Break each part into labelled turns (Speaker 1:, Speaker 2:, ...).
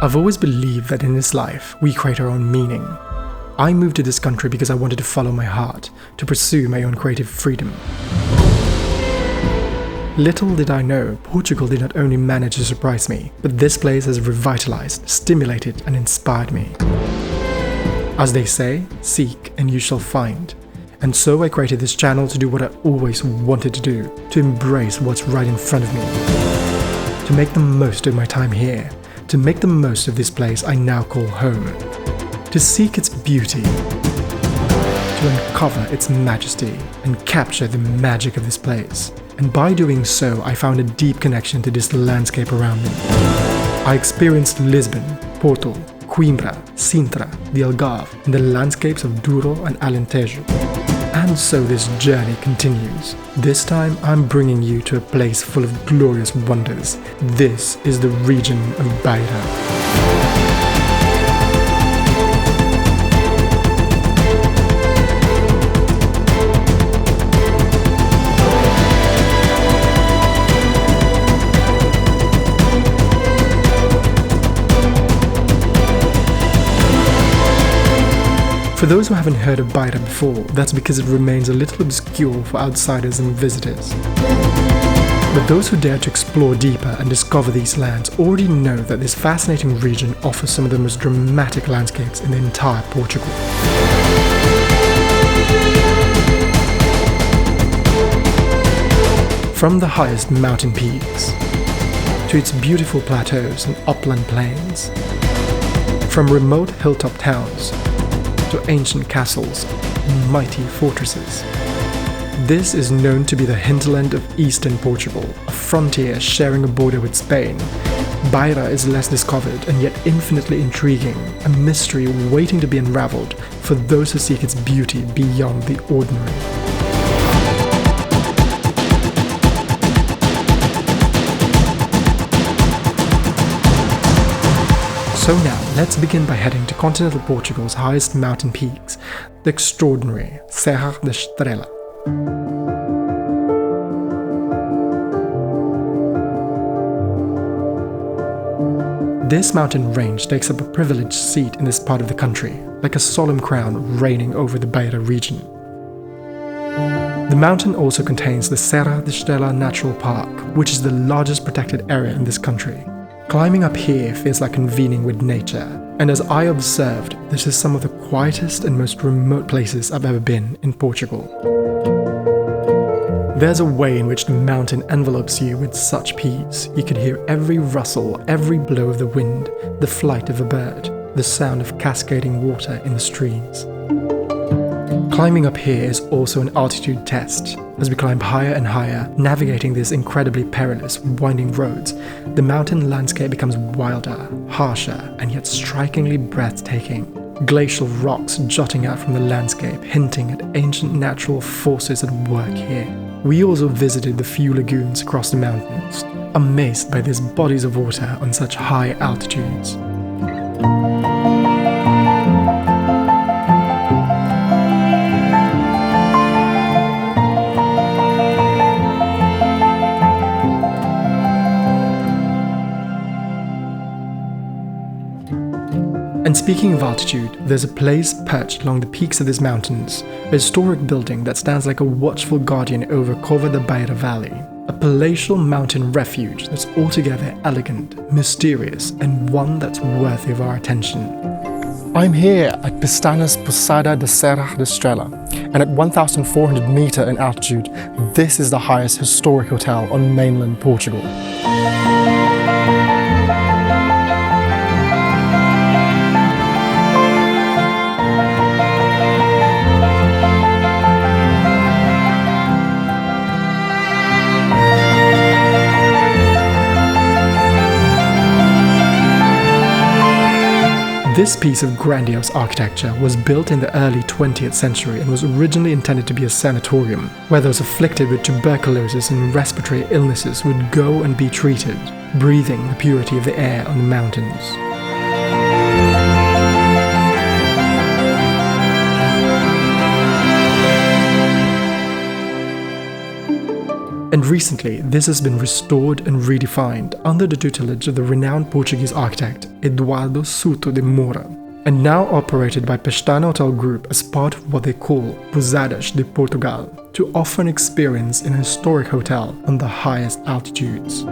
Speaker 1: I've always believed that in this life, we create our own meaning. I moved to this country because I wanted to follow my heart, to pursue my own creative freedom. Little did I know, Portugal did not only manage to surprise me, but this place has revitalized, stimulated, and inspired me. As they say, seek and you shall find. And so I created this channel to do what I always wanted to do, to embrace what's right in front of me. To make the most of my time here, to make the most of this place I now call home. To seek its beauty, to uncover its majesty, and capture the magic of this place. And by doing so, I found a deep connection to this landscape around me. I experienced Lisbon, Porto, Coimbra, Sintra, the Algarve, and the landscapes of Douro and Alentejo. And so this journey continues. This time I'm bringing you to a place full of glorious wonders. This is the region of Beira. For those who haven't heard of Beira before, that's because it remains a little obscure for outsiders and visitors. But those who dare to explore deeper and discover these lands already know that this fascinating region offers some of the most dramatic landscapes in the entire Portugal. From the highest mountain peaks, to its beautiful plateaus and upland plains, from remote hilltop towns, to ancient castles and mighty fortresses. This is known to be the hinterland of eastern Portugal, a frontier sharing a border with Spain. Beira is less discovered and yet infinitely intriguing, a mystery waiting to be unraveled for those who seek its beauty beyond the ordinary. So now, let's begin by heading to continental Portugal's highest mountain peaks, the extraordinary Serra da Estrela. This mountain range takes up a privileged seat in this part of the country, like a solemn crown reigning over the Beira region. The mountain also contains the Serra da Estrela Natural Park, which is the largest protected area in this country. Climbing up here feels like convening with nature, and as I observed, this is some of the quietest and most remote places I've ever been in Portugal. There's a way in which the mountain envelopes you with such peace. You can hear every rustle, every blow of the wind, the flight of a bird, the sound of cascading water in the streams. Climbing up here is also an altitude test. As we climb higher and higher, navigating these incredibly perilous, winding roads, the mountain landscape becomes wilder, harsher, and yet strikingly breathtaking. Glacial rocks jutting out from the landscape, hinting at ancient natural forces at work here. We also visited the few lagoons across the mountains, amazed by these bodies of water on such high altitudes. And speaking of altitude, there's a place perched along the peaks of these mountains, a historic building that stands like a watchful guardian over Cova da Beira Valley, a palatial mountain refuge that's altogether elegant, mysterious, and one that's worthy of our attention. I'm here at Pestana's Pousada da Serra da Estrela, and at 1,400 meters in altitude, this is the highest historic hotel on mainland Portugal. This piece of grandiose architecture was built in the early 20th century and was originally intended to be a sanatorium, where those afflicted with tuberculosis and respiratory illnesses would go and be treated, breathing the purity of the air on the mountains. And recently, this has been restored and redefined under the tutelage of the renowned Portuguese architect Eduardo Souto de Moura, and now operated by Pestana Hotel Group as part of what they call Pousadas de Portugal, to offer an experience in a historic hotel on the highest altitudes.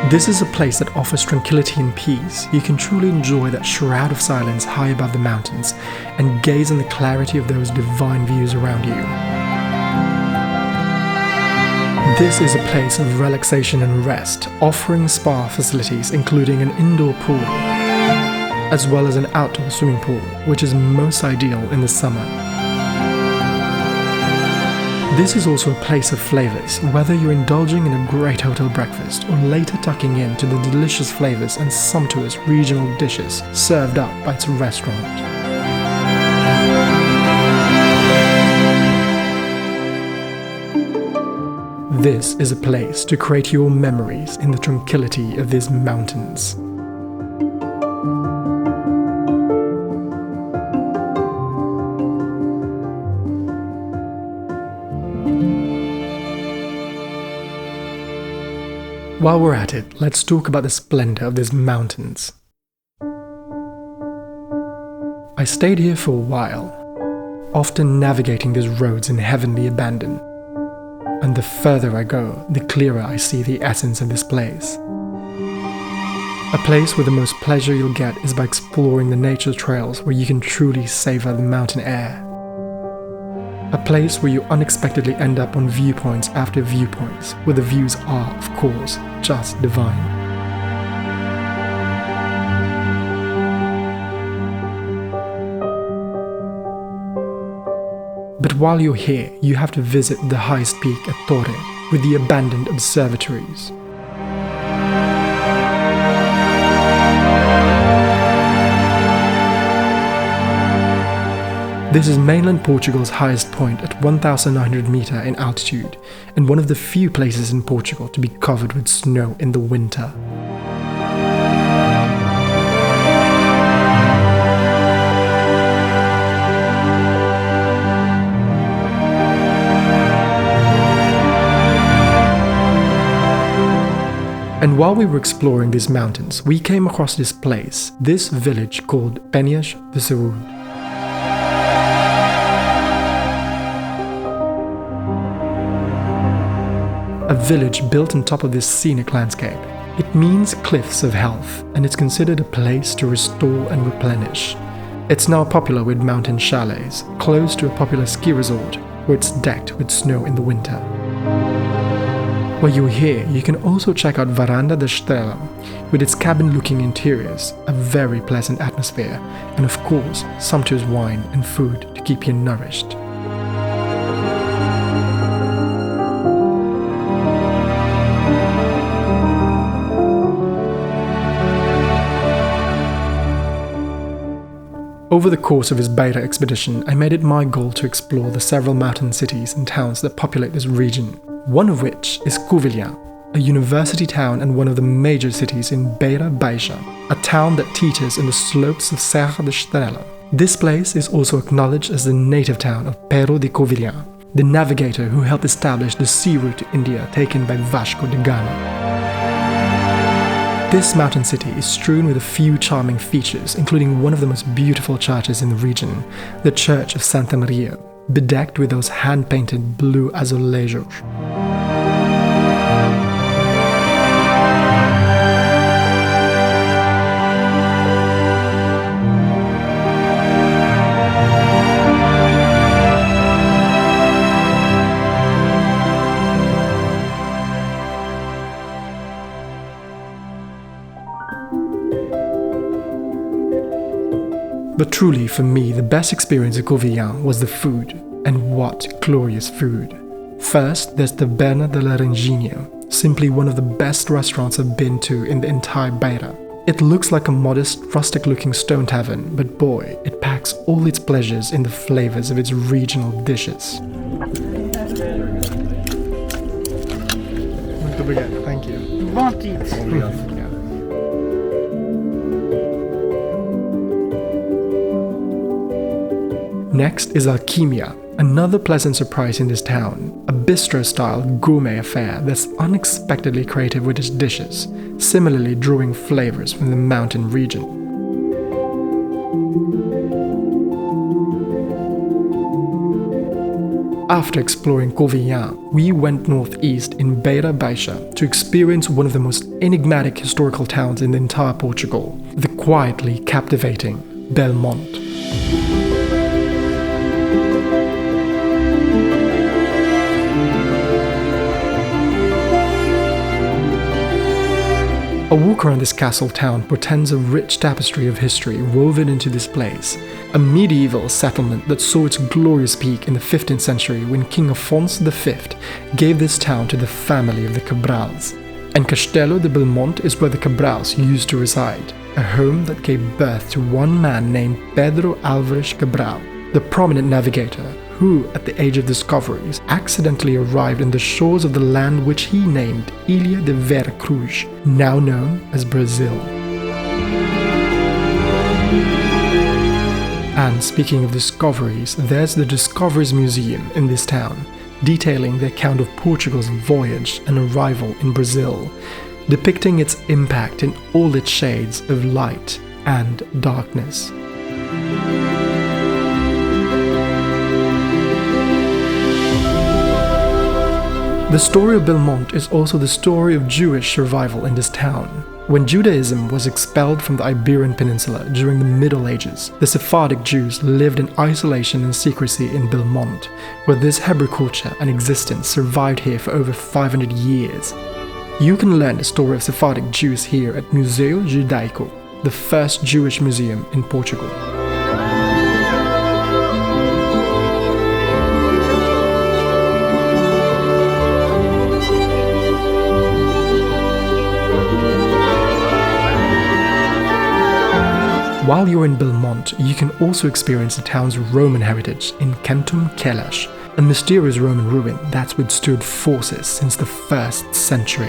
Speaker 1: This is a place that offers tranquility and peace. You can truly enjoy that shroud of silence high above the mountains and gaze on the clarity of those divine views around you. This is a place of relaxation and rest, offering spa facilities including an indoor pool, as well as an outdoor swimming pool, which is most ideal in the summer. This is also a place of flavors, whether you're indulging in a great hotel breakfast or later tucking into the delicious flavors and sumptuous regional dishes served up by its restaurant. This is a place to create your memories in the tranquility of these mountains. While we're at it, let's talk about the splendor of these mountains. I stayed here for a while, often navigating these roads in heavenly abandon. And the further I go, the clearer I see the essence of this place. A place where the most pleasure you'll get is by exploring the nature trails where you can truly savor the mountain air. A place where you unexpectedly end up on viewpoints after viewpoints, where the views are, of course, just divine. But while you're here, you have to visit the highest peak at Torre, with the abandoned observatories. This is mainland Portugal's highest point at 1,900 meters in altitude, and one of the few places in Portugal to be covered with snow in the winter. And while we were exploring these mountains, we came across this place, this village called Penhas de Saúde. A village built on top of this scenic landscape. It means cliffs of health, and it's considered a place to restore and replenish. It's now popular with mountain chalets, close to a popular ski resort, where it's decked with snow in the winter. While you're here, you can also check out Serra da Estrela, with its cabin-looking interiors, a very pleasant atmosphere, and of course, sumptuous wine and food to keep you nourished. Over the course of his Beira expedition, I made it my goal to explore the several mountain cities and towns that populate this region, one of which is Covilhã, a university town and one of the major cities in Beira Baixa, a town that teeters in the slopes of Serra da Estrela. This place is also acknowledged as the native town of Pero de Covilhã, the navigator who helped establish the sea route to India taken by Vasco da Gama. This mountain city is strewn with a few charming features, including one of the most beautiful churches in the region, the Church of Santa Maria, bedecked with those hand-painted blue azulejos. But truly, for me, the best experience at Covilhã was the food, and what glorious food. First, there's the Taberna de la Rainha, simply one of the best restaurants I've been to in the entire Beira. It looks like a modest, rustic-looking stone tavern, but boy, it packs all its pleasures in the flavors of its regional dishes. Muito obrigado, thank you. Next is Alchemia, another pleasant surprise in this town, a bistro-style gourmet affair that's unexpectedly creative with its dishes, similarly drawing flavors from the mountain region. After exploring Covilhã, we went northeast in Beira to experience one of the most enigmatic historical towns in the entire Portugal, the quietly captivating Belmonte. A walk around this castle town portends a rich tapestry of history woven into this place, a medieval settlement that saw its glorious peak in the 15th century when King Afonso V gave this town to the family of the Cabrals. And Castelo de Belmonte is where the Cabrals used to reside, a home that gave birth to one man named Pedro Álvares Cabral, the prominent navigator who, at the age of discoveries, accidentally arrived on the shores of the land which he named Ilha de Veracruz, now known as Brazil. And speaking of discoveries, there's the Discoveries Museum in this town, detailing the account of Portugal's voyage and arrival in Brazil, depicting its impact in all its shades of light and darkness. The story of Belmonte is also the story of Jewish survival in this town. When Judaism was expelled from the Iberian Peninsula during the Middle Ages, the Sephardic Jews lived in isolation and secrecy in Belmonte, where this Hebrew culture and existence survived here for over 500 years. You can learn the story of Sephardic Jews here at Museu Judaico, the first Jewish museum in Portugal. While you're in Belmonte, you can also experience the town's Roman heritage in Cantum Kelash, a mysterious Roman ruin that's withstood forces since the 1st century.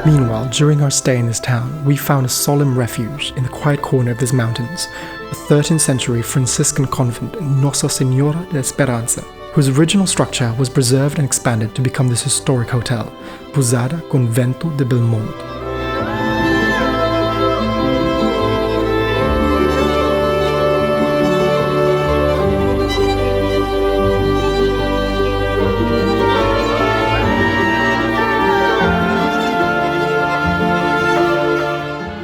Speaker 1: Meanwhile, during our stay in this town, we found a solemn refuge in the quiet corner of these mountains, a 13th century Franciscan convent, Nossa Senhora de Esperança, whose original structure was preserved and expanded to become this historic hotel, Pousada Convento de Belmonte.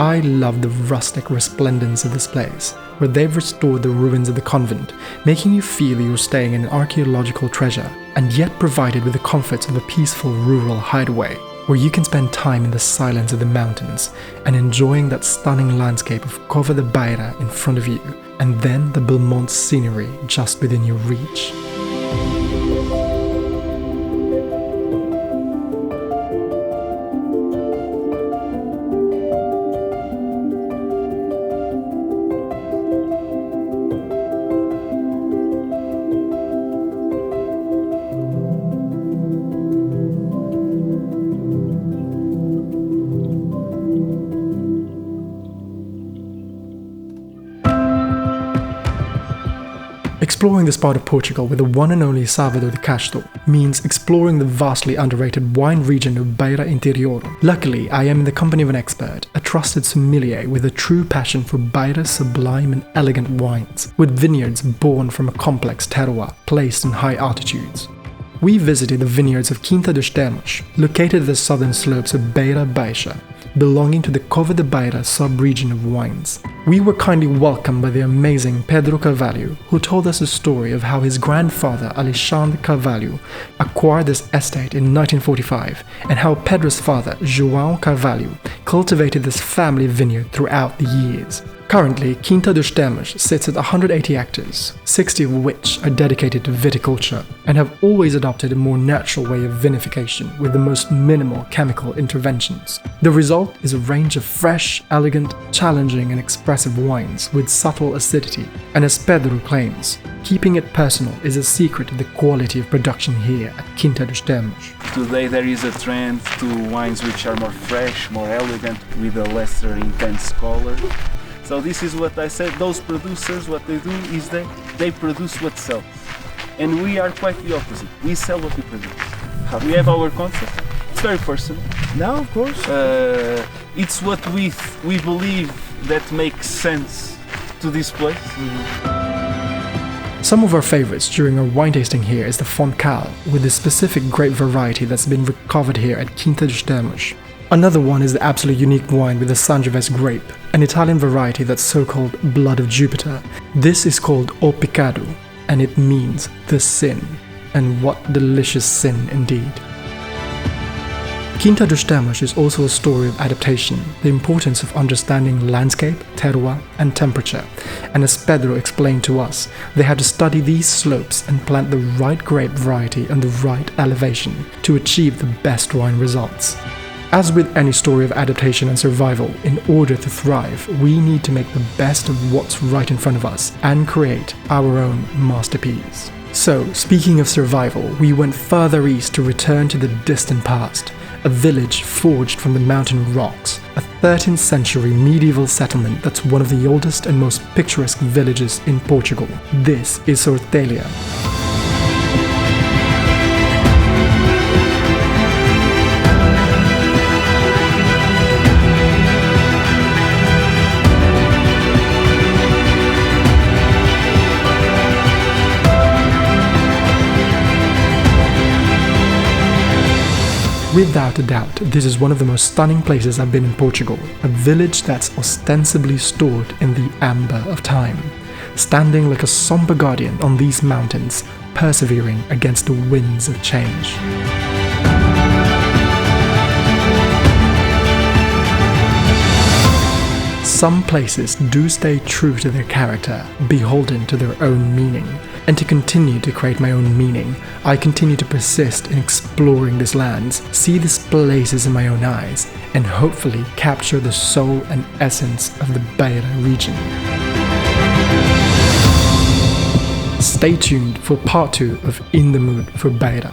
Speaker 1: I love the rustic resplendence of this place, where they've restored the ruins of the convent, making you feel you're staying in an archaeological treasure, and yet provided with the comforts of a peaceful rural hideaway, where you can spend time in the silence of the mountains and enjoying that stunning landscape of Cova da Beira in front of you, and then the Belmonte scenery just within your reach. Exploring this part of Portugal with the one and only Salvador de Castro means exploring the vastly underrated wine region of Beira Interior. Luckily, I am in the company of an expert, a trusted sommelier with a true passion for Beira's sublime and elegant wines, with vineyards born from a complex terroir placed in high altitudes. We visited the vineyards of Quinta dos Termos, located at the southern slopes of Beira Baixa, belonging to the Cova da Beira sub-region of wines, We were kindly welcomed by the amazing Pedro Carvalho, who told us the story of how his grandfather Alexandre Carvalho acquired this estate in 1945 and how Pedro's father João Carvalho cultivated this family vineyard throughout the years. Currently, Quinta dos Termos sits at 180 hectares, 60 of which are dedicated to viticulture, and have always adopted a more natural way of vinification with the most minimal chemical interventions. The result is a range of fresh, elegant, challenging and expressive wines with subtle acidity, and as Pedro claims, keeping it personal is a secret of the quality of production here at Quinta dos Termos.
Speaker 2: Today there is a trend to wines which are more fresh, more elegant, with a lesser intense color. So this is what I said, those producers, what they do is they produce what sells. And we are quite the opposite. We sell what we produce. We have our concept. It's very personal.
Speaker 3: No, of course.
Speaker 2: It's what we believe that makes sense to this place.
Speaker 1: Some of our favorites during our wine tasting here is the Foncal, with the specific grape variety that's been recovered here at Quinta dos Termos. Another one is the absolutely unique wine with the Sangiovese grape, an Italian variety that's so-called blood of Jupiter. This is called O Pecado, and it means the sin. And what delicious sin indeed. Quinta dos Termos is also a story of adaptation, the importance of understanding landscape, terroir, and temperature. And as Pedro explained to us, they had to study these slopes and plant the right grape variety and the right elevation to achieve the best wine results. As with any story of adaptation and survival, in order to thrive, we need to make the best of what's right in front of us and create our own masterpiece. So, speaking of survival, we went further east to return to the distant past, a village forged from the mountain rocks, a 13th century medieval settlement that's one of the oldest and most picturesque villages in Portugal. This is Sortelha. Without a doubt, this is one of the most stunning places I've been in Portugal, a village that's ostensibly stored in the amber of time, standing like a somber guardian on these mountains, persevering against the winds of change. Some places do stay true to their character, beholden to their own meaning. And to continue to create my own meaning, I continue to persist in exploring these lands, see these places in my own eyes, and hopefully capture the soul and essence of the Beira region. Stay tuned for part 2 of In the Mood for Beira.